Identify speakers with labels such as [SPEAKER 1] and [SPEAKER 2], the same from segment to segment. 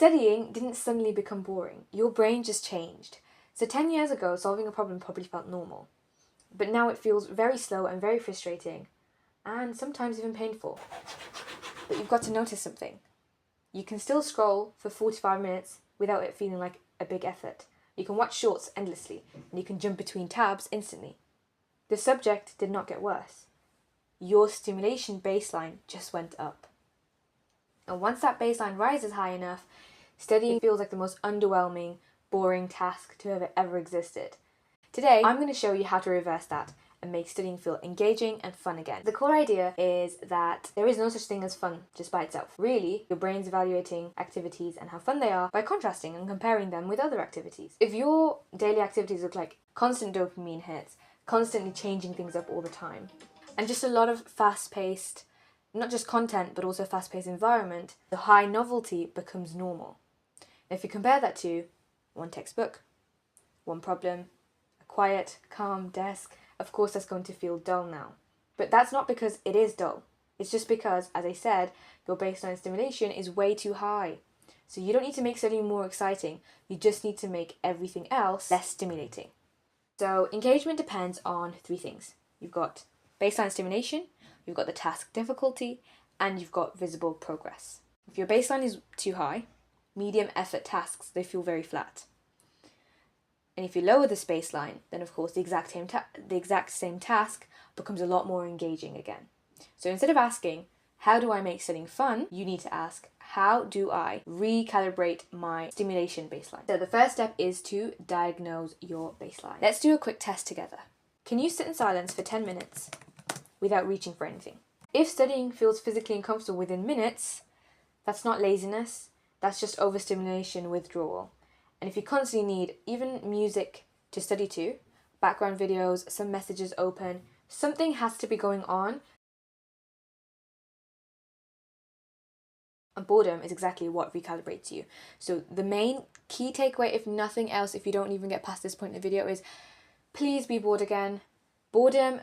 [SPEAKER 1] Studying didn't suddenly become boring. Your brain just changed. So 10 years ago, solving a problem probably felt normal. But now it feels very slow and very frustrating, and sometimes even painful. But you've got to notice something. You can still scroll for 45 minutes without it feeling like a big effort. You can watch shorts endlessly, and you can jump between tabs instantly. The subject did not get worse. Your stimulation baseline just went up. And once that baseline rises high enough, studying feels like the most underwhelming, boring task to have ever existed. Today, I'm going to show you how to reverse that and make studying feel engaging and fun again. The core idea is that there is no such thing as fun just by itself. Really, your brain's evaluating activities and how fun they are by contrasting and comparing them with other activities. If your daily activities look like constant dopamine hits, constantly changing things up all the time, and just a lot of fast-paced, not just content, but also fast-paced environment, the high novelty becomes normal. If you compare that to one textbook, one problem, a quiet, calm desk, of course that's going to feel dull now. But that's not because it is dull. It's just because, as I said, your baseline stimulation is way too high. So you don't need to make studying more exciting. You just need to make everything else less stimulating. So engagement depends on three things. You've got baseline stimulation, you've got the task difficulty, and you've got visible progress. If your baseline is too high, medium effort tasks, they feel very flat. And if you lower this baseline, then of course the exact same task becomes a lot more engaging again. So instead of asking, how do I make studying fun? You need to ask, how do I recalibrate my stimulation baseline? So the first step is to diagnose your baseline. Let's do a quick test together. Can you sit in silence for 10 minutes without reaching for anything? If studying feels physically uncomfortable within minutes, that's not laziness, that's just overstimulation withdrawal. And if you constantly need even music to study to, background videos, some messages open, something has to be going on. And boredom is exactly what recalibrates you. So the main key takeaway, if nothing else, if you don't even get past this point in the video, is please be bored again. Boredom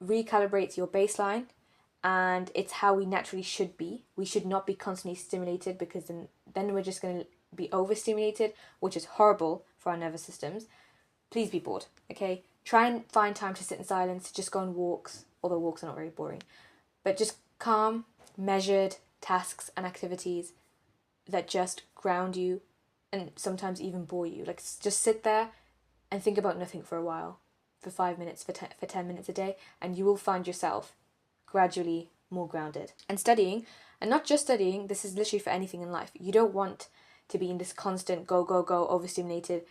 [SPEAKER 1] recalibrates your baseline, and it's how we naturally should be. We should not be constantly stimulated, because then we're just going to be overstimulated, which is horrible for our nervous systems. Please be bored, okay? Try and find time to sit in silence, just go on walks, although walks are not very boring, but just calm, measured tasks and activities that just ground you and sometimes even bore you. Like, just sit there and think about nothing for a while, for 5 minutes, for 10 minutes a day, and you will find yourself gradually more grounded. And studying, and not just studying, this is literally for anything in life. You don't want to be in this constant go, go, go, overstimulated,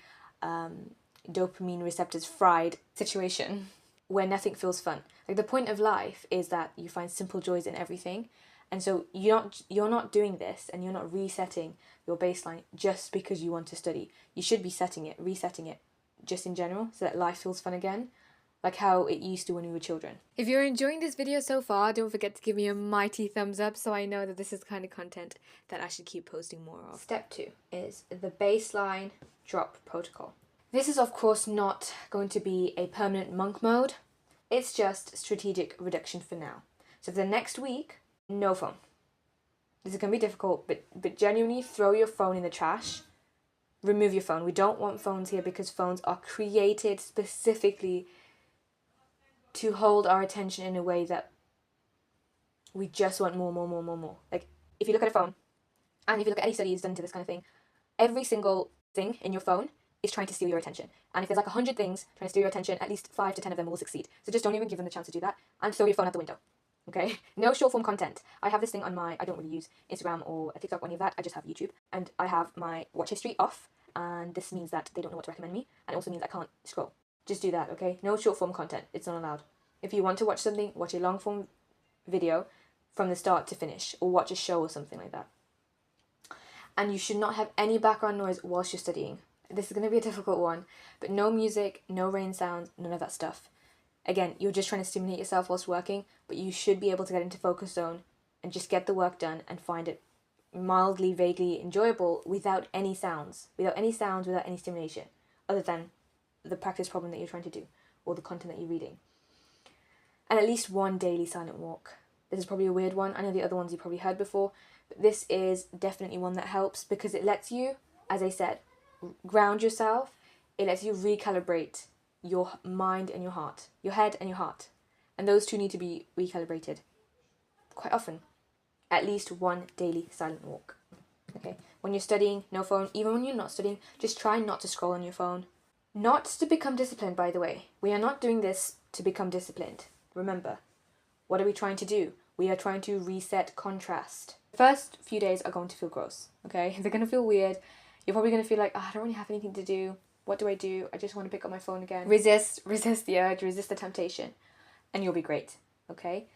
[SPEAKER 1] dopamine receptors fried situation where nothing feels fun. Like, the point of life is that you find simple joys in everything. And so you're not doing this, and you're not resetting your baseline just because you want to study. You should be resetting it just in general, so that life feels fun again, like how it used to when we were children. If you're enjoying this video so far, don't forget to give me a mighty thumbs up so I know that this is the kind of content that I should keep posting more of. Step 2 is the baseline drop protocol. This is of course not going to be a permanent monk mode. It's just strategic reduction for now. So for the next week, no phone. This is going to be difficult, but genuinely throw your phone in the trash. Remove your phone. We don't want phones here because phones are created specifically to hold our attention in a way that we just want more. Like, if you look at a phone, and if you look at any studies done to this kind of thing, every single thing in your phone is trying to steal your attention. And if there's like 100 things trying to steal your attention, at least 5 to 10 of them will succeed. So just don't even give them the chance to do that, and throw your phone out the window. Okay? No short form content. I have this thing on I don't really use Instagram or TikTok or any of that. I just have YouTube. And I have my watch history off. And this means that they don't know what to recommend me. And it also means I can't scroll. Just do that, okay? No short form content. It's not allowed. If you want to watch something, watch a long form video from the start to finish. Or watch a show or something like that. And you should not have any background noise whilst you're studying. This is going to be a difficult one. But no music, no rain sounds, none of that stuff. Again, you're just trying to stimulate yourself whilst working, but you should be able to get into focus zone and just get the work done and find it mildly, vaguely enjoyable without any sounds, without any stimulation, other than the practice problem that you're trying to do or the content that you're reading. And at least one daily silent walk. This is probably a weird one. I know the other ones you probably heard before, But this is definitely one that helps because it lets you, as I said, ground yourself. It lets you recalibrate your mind and your heart, your head and your heart. And those two need to be recalibrated quite often. At least one daily silent walk. Okay, when you're studying, no phone. Even when you're not studying, just try not to scroll on your phone. Not to become disciplined, by the way. We are not doing this to become disciplined. Remember, what are we trying to do? We are trying to reset contrast. The first few days are going to feel gross, okay? They're going to feel weird. You're probably going to feel like, oh, I don't really have anything to do. What do? I just want to pick up my phone again. Resist the urge, resist the temptation, and you'll be great, okay?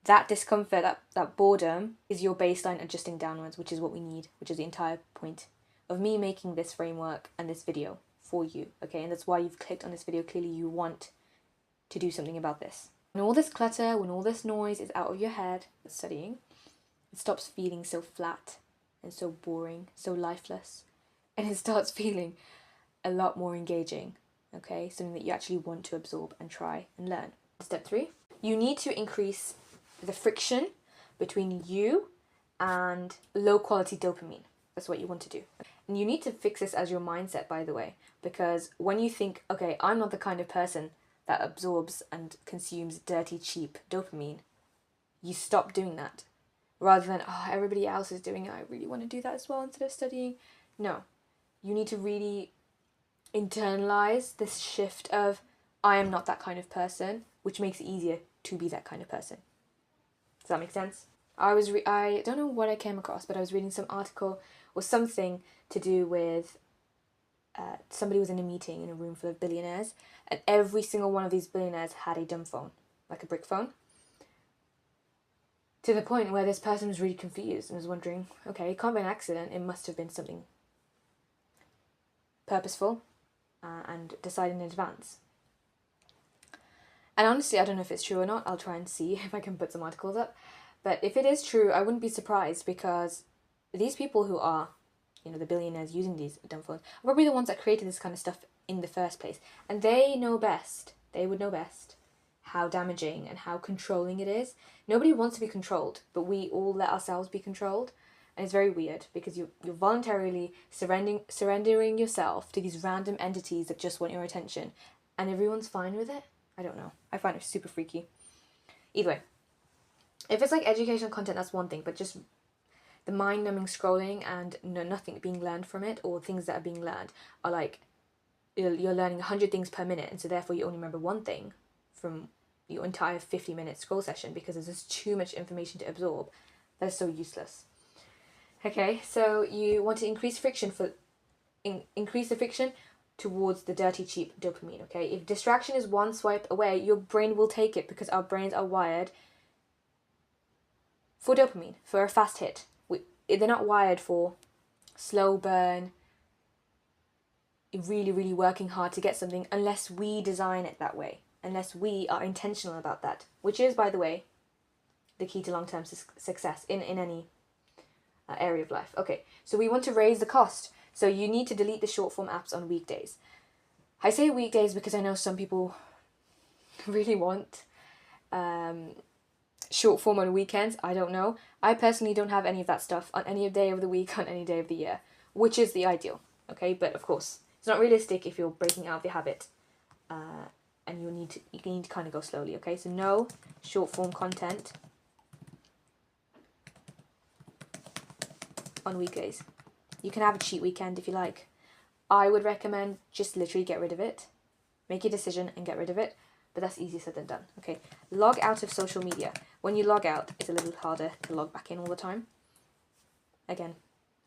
[SPEAKER 1] That discomfort, that boredom is your baseline adjusting downwards, which is what we need, which is the entire point of me making this framework and this video for you, okay? And that's why you've clicked on this video. Clearly you want to do something about this. When all this clutter, when all this noise is out of your head, studying, it stops feeling so flat and so boring, so lifeless, and it starts feeling a lot more engaging, okay? Something that you actually want to absorb and try and learn. Step 3, you need to increase the friction between you and low quality dopamine. That's what you want to do. And you need to fix this as your mindset, by the way, because when you think, okay, I'm not the kind of person that absorbs and consumes dirty, cheap dopamine, you stop doing that. Rather than, oh, everybody else is doing it, I really want to do that as well instead of studying. No, you need to really internalize this shift of, I am not that kind of person, which makes it easier to be that kind of person. Does that make sense? I don't know what I came across, but I was reading some article or something to do with somebody was in a meeting in a room full of billionaires, and every single one of these billionaires had a dumb phone, like a brick phone, to the point where this person was really confused and was wondering, okay, it can't be an accident, it must have been something purposeful and decided in advance. And honestly, I don't know if it's true or not. I'll try and see if I can put some articles up. But if it is true, I wouldn't be surprised, because these people who are, the billionaires using these dumb phones, are probably the ones that created this kind of stuff in the first place. And they know best. They would know best how damaging and how controlling it is. Nobody wants to be controlled, but we all let ourselves be controlled. And it's very weird, because you're voluntarily surrendering yourself to these random entities that just want your attention. And everyone's fine with it. I don't know. I find it super freaky. Either way, if it's like educational content, that's one thing, but just the mind-numbing scrolling and nothing being learned from it, or things that are being learned are like, you're learning 100 things per minute, and so therefore you only remember one thing from your entire 50-minute scroll session because there's just too much information to absorb. That's so useless. Okay, so you want to increase the friction towards the dirty, cheap dopamine, okay? If distraction is one swipe away, your brain will take it, because our brains are wired for dopamine, for a fast hit. They're not wired for slow burn, really, really working hard to get something, unless we design it that way, unless we are intentional about that, which is, by the way, the key to long-term success in any area of life. Okay, so we want to raise the cost. So you need to delete the short-form apps on weekdays. I say weekdays because I know some people really want short form on weekends. I don't know. I personally don't have any of that stuff on any day of the week, on any day of the year, which is the ideal, okay? But of course, it's not realistic if you're breaking out of the habit, and you need to kind of go slowly, okay? So no short form content on weekdays. You can have a cheat weekend if you like. I would recommend just literally get rid of it. Make your decision and get rid of it. But that's easier said than done. Okay, log out of social media. When you log out, it's a little harder to log back in all the time. Again,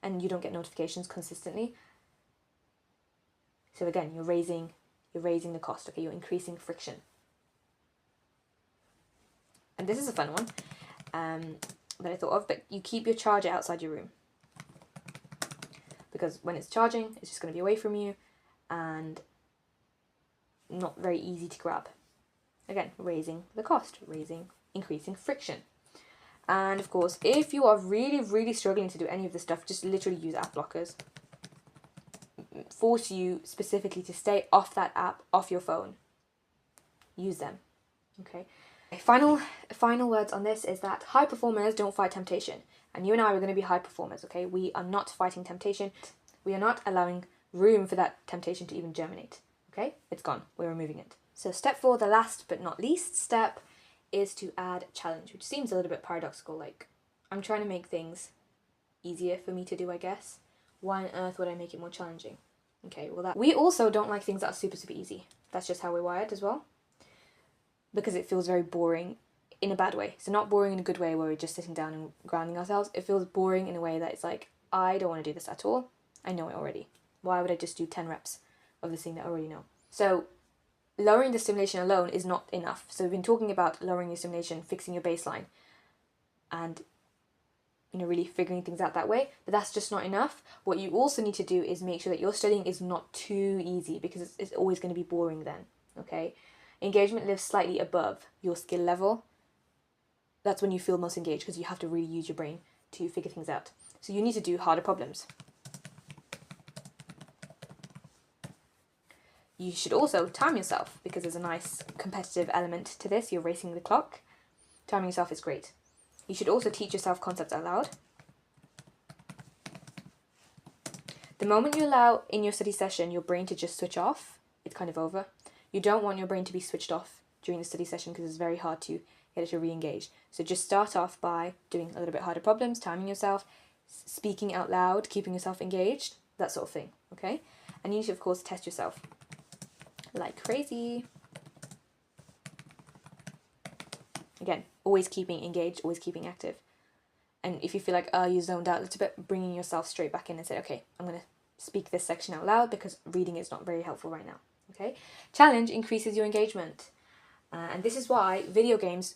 [SPEAKER 1] and you don't get notifications consistently. So again, you're raising the cost. Okay, you're increasing friction. And this is a fun one that I thought of. But you keep your charger outside your room, because when it's charging, it's just going to be away from you and not very easy to grab. Again, raising the cost, increasing friction. And of course, if you are really, really struggling to do any of this stuff, just literally use app blockers. Force you specifically to stay off that app, off your phone. Use them, okay? Final words on this is that high performers don't fight temptation, And you and I are going to be high performers, okay? We are not fighting temptation. We are not allowing room for that temptation to even germinate, okay? It's gone. We're removing it. So step 4, the last but not least step, is to add challenge, which seems a little bit paradoxical. Like, I'm trying to make things easier for me to do, I guess. Why on earth would I make it more challenging? Okay, well, that we also don't like things that are super, super easy. That's just how we're wired as well. Because it feels very boring in a bad way. So not boring in a good way where we're just sitting down and grounding ourselves. It feels boring in a way that it's like, I don't want to do this at all. I know it already. Why would I just do 10 reps of this thing that I already know? So lowering the stimulation alone is not enough. So we've been talking about lowering your stimulation, fixing your baseline, and really figuring things out that way, but that's just not enough. What you also need to do is make sure that your studying is not too easy, because it's always going to be boring then, okay? Engagement lives slightly above your skill level. That's when you feel most engaged, because you have to really use your brain to figure things out. So you need to do harder problems. You should also time yourself, because there's a nice competitive element to this. You're racing the clock. Timing yourself is great. You should also teach yourself concepts out loud. The moment you allow in your study session your brain to just switch off, it's kind of over. You don't want your brain to be switched off during the study session, because it's very hard to get it to re-engage. So just start off by doing a little bit harder problems, timing yourself, speaking out loud, keeping yourself engaged, that sort of thing, okay? And you need to, of course, test yourself like crazy. Again, always keeping engaged, always keeping active. And if you feel like, you zoned out a little bit, bringing yourself straight back in and say, okay, I'm going to speak this section out loud because reading is not very helpful right now. Okay? Challenge increases your engagement. And this is why video games,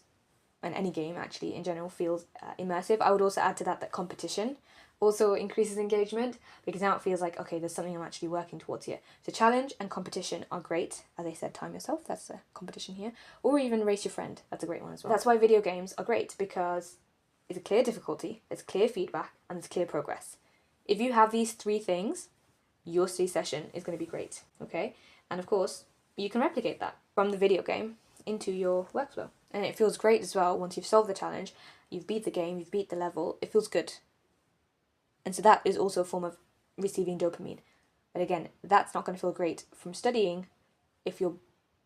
[SPEAKER 1] and any game actually in general, feels immersive. I would also add to that competition also increases engagement, because now it feels like, okay, there's something I'm actually working towards here. So challenge and competition are great. As I said, time yourself, that's a competition here. Or even race your friend, that's a great one as well. That's why video games are great, because it's a clear difficulty, there's clear feedback, and there's clear progress. If you have these 3 things, your study session is going to be great, okay? And of course, you can replicate that from the video game into your workflow. And it feels great as well once you've solved the challenge, you've beat the game, you've beat the level, it feels good. And so that is also a form of receiving dopamine. But again, that's not going to feel great from studying if your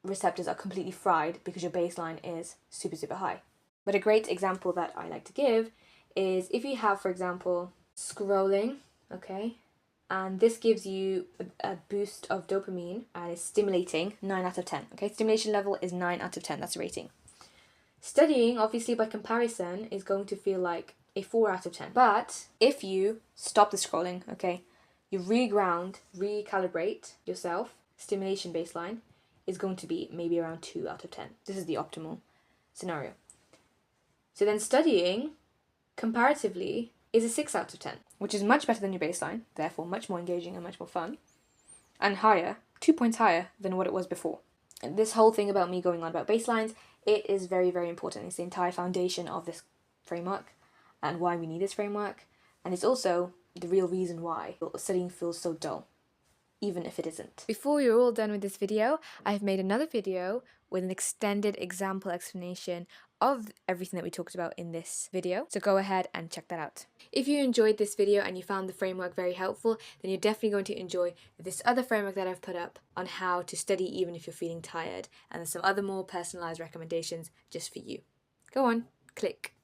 [SPEAKER 1] receptors are completely fried because your baseline is super, super high. But a great example that I like to give is if you have, for example, scrolling, okay, and this gives you a boost of dopamine and is stimulating, 9 out of 10, okay? Stimulation level is 9 out of 10, that's a rating. Studying, obviously, by comparison, is going to feel like a 4 out of 10. But if you stop the scrolling, okay, you reground, recalibrate yourself, stimulation baseline is going to be maybe around 2 out of 10. This is the optimal scenario. So then studying, comparatively, is a 6 out of 10, which is much better than your baseline, therefore much more engaging and much more fun, and higher, 2 points higher than what it was before. And this whole thing about me going on about baselines, it is very, very important. It's the entire foundation of this framework and why we need this framework. And it's also the real reason why studying feels so dull, even if it isn't. Before you're all done with this video, I've made another video with an extended example explanation of everything that we talked about in this video. So go ahead and check that out. If you enjoyed this video and you found the framework very helpful, then you're definitely going to enjoy this other framework that I've put up on how to study even if you're feeling tired. And there's some other more personalized recommendations just for you. Go on, click.